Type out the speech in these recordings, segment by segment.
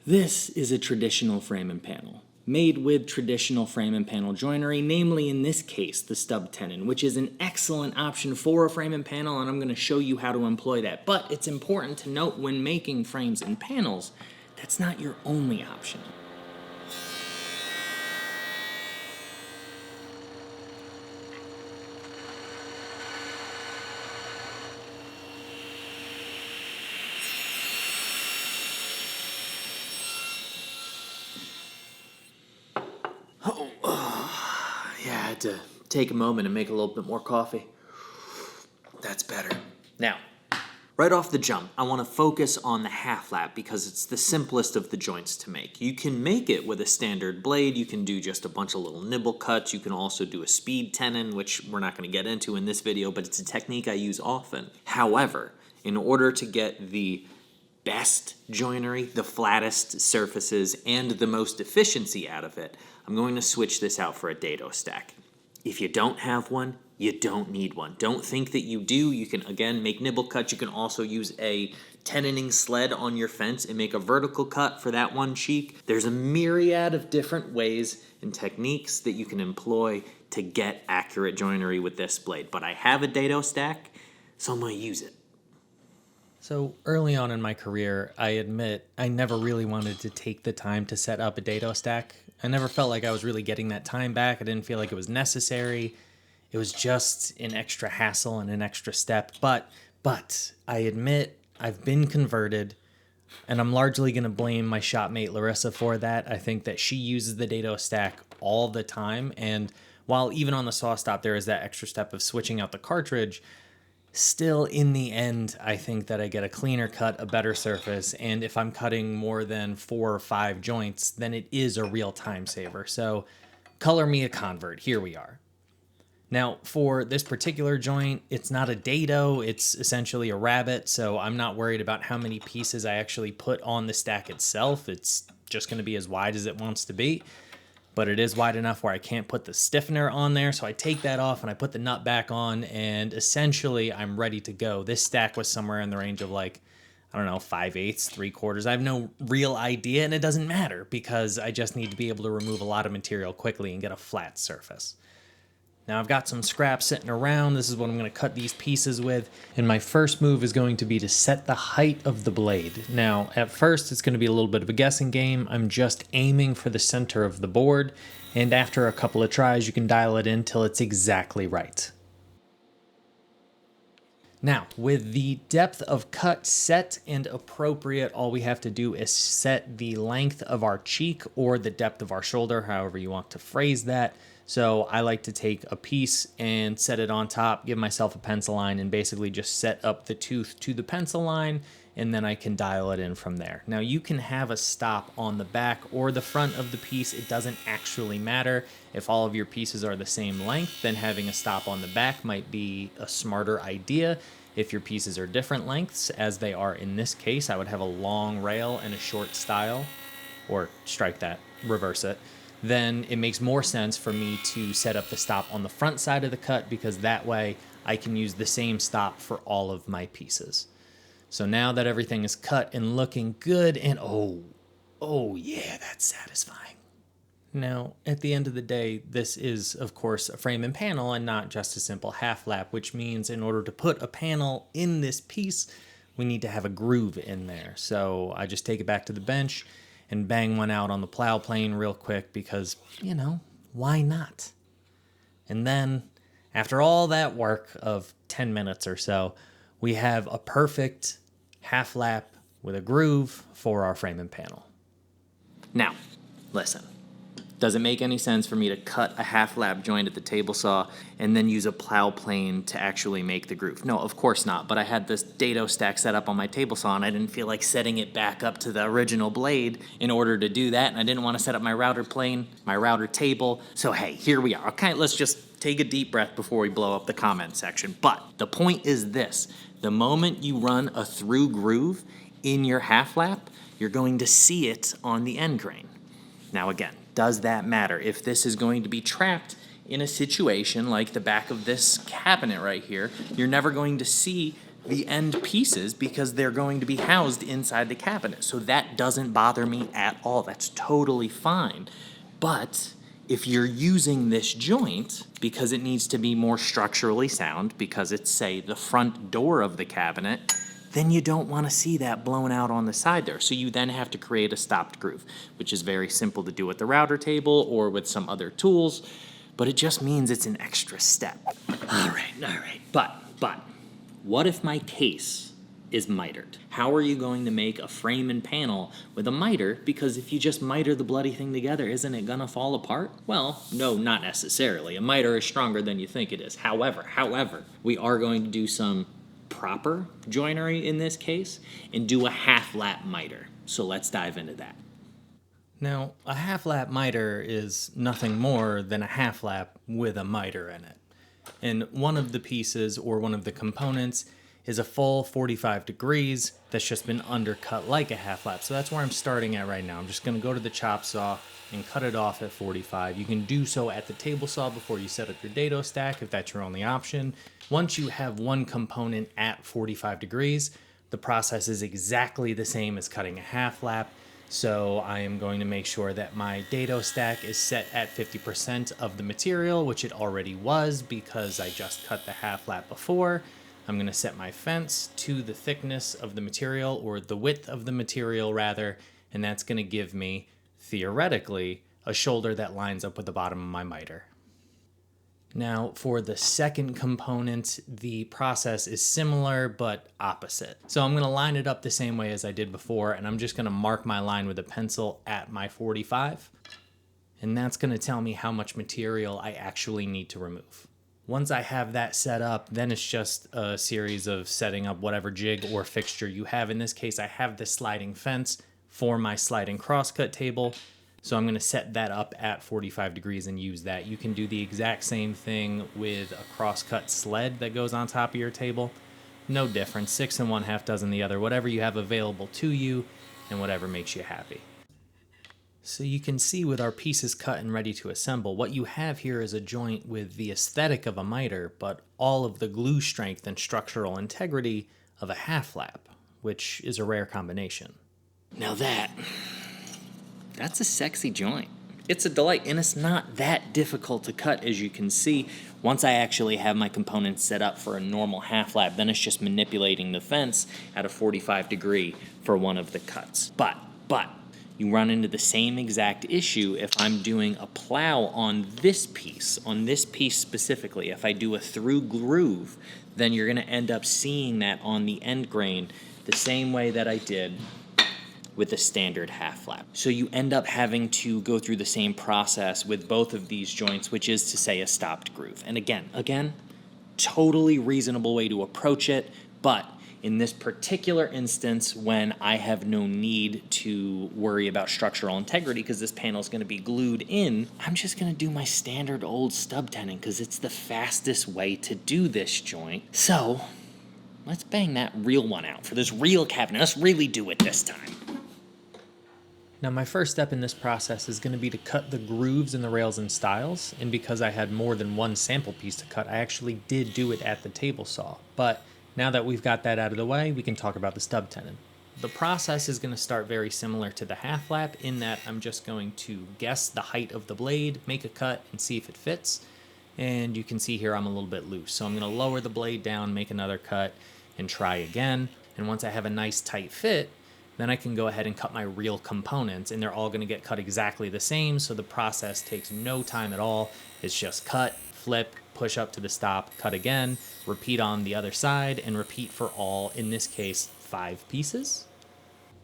This is a traditional frame and panel, made with traditional frame and panel joinery, namely in this case the stub tenon, which is an excellent option for a frame and panel, and I'm going to show you how to employ that. But it's important to note when making frames and panels, that's not your only option. Yeah, I had to take a moment and make a little bit more coffee. That's better. Now, right off the jump, I want to focus on the half lap because it's the simplest of the joints to make. You can make it with a standard blade. You can do just a bunch of little nibble cuts. You can also do a speed tenon, which we're not going to get into in this video, but it's a technique I use often. However, in order to get the best joinery, the flattest surfaces, and the most efficiency out of it, I'm going to switch this out for a dado stack. If you don't have one, you don't need one. Don't think that you do. You can, again, make nibble cuts. You can also use a tenoning sled on your fence and make a vertical cut for that one cheek. There's a myriad of different ways and techniques that you can employ to get accurate joinery with this blade. But I have a dado stack, so I'm going to use it. So early on in my career, I admit I never really wanted to take the time to set up a dado stack. I never felt like I was really getting that time back. I didn't feel like it was necessary. It was just an extra hassle and an extra step. But I admit I've been converted, and I'm largely going to blame my shopmate Larissa for that. I think that she uses the dado stack all the time, and while even on the SawStop there is that extra step of switching out the cartridge, still, in the end, I think that I get a cleaner cut, a better surface, and if I'm cutting more than 4 or 5 joints, then it is a real time saver. So, color me a convert. Here we are. Now, for this particular joint, it's not a dado, it's essentially a rabbet, so I'm not worried about how many pieces I actually put on the stack itself. It's just going to be as wide as it wants to be. But it is wide enough where I can't put the stiffener on there, so I take that off and I put the nut back on, and essentially I'm ready to go. This stack was somewhere in the range of like, I don't know, 5/8, 3/4. I have no real idea, and it doesn't matter because I just need to be able to remove a lot of material quickly and get a flat surface. Now I've got some scraps sitting around. This is what I'm going to cut these pieces with. And my first move is going to be to set the height of the blade. Now, at first, it's going to be a little bit of a guessing game. I'm just aiming for the center of the board. And after a couple of tries, you can dial it in till it's exactly right. Now, with the depth of cut set and appropriate, all we have to do is set the length of our cheek or the depth of our shoulder, however you want to phrase that. So I like to take a piece and set it on top, give myself a pencil line, and basically just set up the tooth to the pencil line, and then I can dial it in from there. Now you can have a stop on the back or the front of the piece. It doesn't actually matter. If all of your pieces are the same length, then having a stop on the back might be a smarter idea. If your pieces are different lengths, as they are in this case, I would have a long rail and a short stile, or strike that, reverse it. Then it makes more sense for me to set up the stop on the front side of the cut because that way I can use the same stop for all of my pieces. So now that everything is cut and looking good, and oh yeah, that's satisfying. Now, at the end of the day, this is, of course, a frame and panel and not just a simple half lap, which means in order to put a panel in this piece, we need to have a groove in there. So I just take it back to the bench and bang one out on the plow plane real quick because, you know, why not? And then, after all that work of 10 minutes or so, we have a perfect half lap with a groove for our frame and panel. Now, listen. Does it make any sense for me to cut a half lap joint at the table saw and then use a plow plane to actually make the groove? No, of course not, but I had this dado stack set up on my table saw and I didn't feel like setting it back up to the original blade in order to do that, and I didn't want to set up my router plane, my router table, so hey, here we are. Okay, let's just take a deep breath before we blow up the comment section. But the point is this: the moment you run a through groove in your half lap, you're going to see it on the end grain. Now again, does that matter? If this is going to be trapped in a situation like the back of this cabinet right here, you're never going to see the end pieces because they're going to be housed inside the cabinet. So that doesn't bother me at all. That's totally fine. But if you're using this joint because it needs to be more structurally sound, because it's, say, the front door of the cabinet, then you don't want to see that blown out on the side there. So you then have to create a stopped groove, which is very simple to do with the router table or with some other tools, but it just means it's an extra step. All right. But, what if my case is mitered? How are you going to make a frame and panel with a miter? Because if you just miter the bloody thing together, isn't it gonna fall apart? Well, no, not necessarily. A miter is stronger than you think it is. However, we are going to do some proper joinery in this case and do a half lap miter. So let's dive into that. Now, a half lap miter is nothing more than a half lap with a miter in it. And one of the pieces or one of the components is a full 45 degrees that's just been undercut like a half lap. So that's where I'm starting at right now. I'm just gonna go to the chop saw and cut it off at 45. You can do so at the table saw before you set up your dado stack if that's your only option. Once you have one component at 45 degrees, the process is exactly the same as cutting a half lap. So I am going to make sure that my dado stack is set at 50% of the material, which it already was because I just cut the half lap before. I'm going to set my fence to the thickness of the material, or the width of the material rather, and that's going to give me, theoretically, a shoulder that lines up with the bottom of my miter. Now, for the second component, the process is similar but opposite. So I'm going to line it up the same way as I did before, and I'm just going to mark my line with a pencil at my 45. And that's going to tell me how much material I actually need to remove. Once I have that set up, then it's just a series of setting up whatever jig or fixture you have. In this case, I have the sliding fence for my sliding crosscut table. So I'm going to set that up at 45 degrees and use that. You can do the exact same thing with a crosscut sled that goes on top of your table. No difference, 6 1/2 dozen the other, whatever you have available to you and whatever makes you happy. So you can see with our pieces cut and ready to assemble, what you have here is a joint with the aesthetic of a miter, but all of the glue strength and structural integrity of a half lap, which is a rare combination. Now that's a sexy joint. It's a delight, and it's not that difficult to cut, as you can see. Once I actually have my components set up for a normal half lap, then it's just manipulating the fence at a 45 degree for one of the cuts. But you run into the same exact issue if I'm doing a plow on this piece specifically. If I do a through groove, then you're gonna end up seeing that on the end grain the same way that I did with a standard half lap. So you end up having to go through the same process with both of these joints, which is to say a stopped groove. And again, totally reasonable way to approach it, but in this particular instance, when I have no need to worry about structural integrity because this panel is going to be glued in, I'm just going to do my standard old stub tenon because it's the fastest way to do this joint. So let's bang that real one out for this real cabinet. Let's really do it this time. Now my first step in this process is going to be to cut the grooves in the rails and stiles, and because I had more than one sample piece to cut, I actually did do it at the table saw. But now that we've got that out of the way, we can talk about the stub tenon. The process is going to start very similar to the half lap in that I'm just going to guess the height of the blade, make a cut, and see if it fits. And you can see here I'm a little bit loose. So I'm going to lower the blade down, make another cut, and try again. And once I have a nice tight fit, then I can go ahead and cut my real components, and they're all going to get cut exactly the same, so the process takes no time at all. It's just cut, flip, push up to the stop, cut again, repeat on the other side, and repeat for all, in this case, 5 pieces.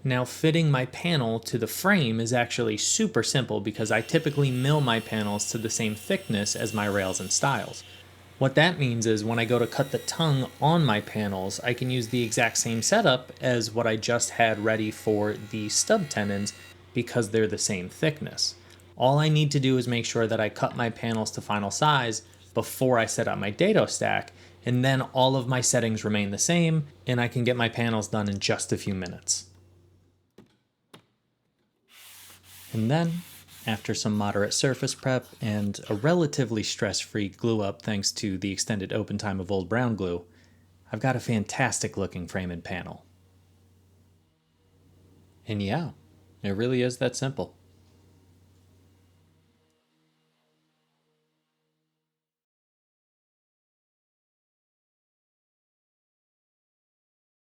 Now fitting my panel to the frame is actually super simple because I typically mill my panels to the same thickness as my rails and stiles. What that means is when I go to cut the tongue on my panels, I can use the exact same setup as what I just had ready for the stub tenons because they're the same thickness. All I need to do is make sure that I cut my panels to final size before I set up my dado stack, and then all of my settings remain the same, and I can get my panels done in just a few minutes. And then, after some moderate surface prep and a relatively stress-free glue up thanks to the extended open time of Old Brown glue, I've got a fantastic looking frame and panel. And yeah, it really is that simple.